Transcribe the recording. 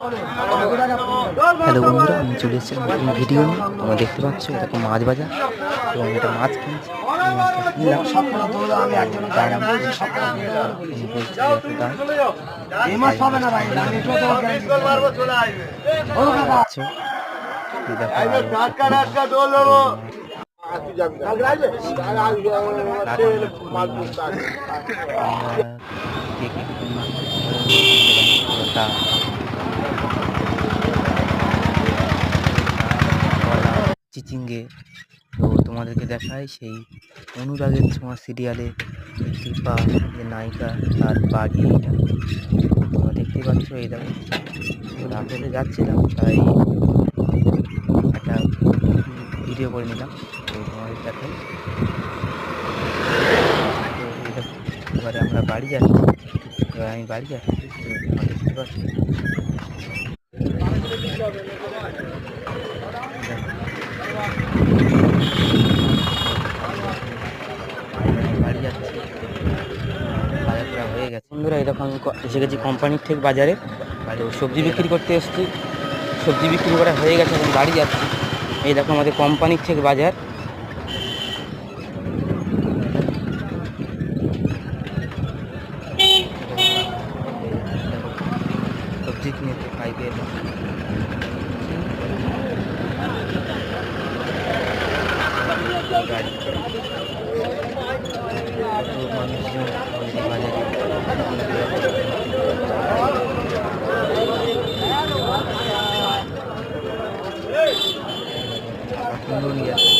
Hello বন্ধুরা, আমি চলে এসেছি নতুন ভিডিও নিয়ে। তোমরা দেখতে পাচ্ছ এরকম মাছ বাজার এবং এটা মাছ কিনছি। চিচিঙ্গে তো তোমাদেরকে দেখায় সেই অনুরাগের ছোঁয়া সিরিয়ালে দীপা যে নায়িকা তার বাড়ি এইটা। তোমরা দেখতেই পাচ্ছ, এই দেখো রাস্তাতে যাচ্ছিলাম তাই একটা ভিডিও করে নিলাম, তো তোমাদের দেখাই। তো এই দেখো, এবারে আমরা বাড়ি যাচ্ছি, এবার আমি বাড়ি যাচ্ছি, তো তোমরা দেখতে পাচ্ছ। বাড়ি যাচ্ছি, বাজার করা হয়ে গেছে। বন্ধুরা এরকম আমি এসে গেছি কোম্পানির ঠিক বাজারে, তো সবজি বিক্রি করতে এসেছি। সবজি বিক্রি করা হয়ে গেছে, এখন বাড়ি যাচ্ছি। এই দেখো আমাদের কোম্পানির ঠিক বাজার। সবজি কিনেছে পাইপে গাড়ি মানুষজন বাজারে সুন্দর নিয়ে যাচ্ছে।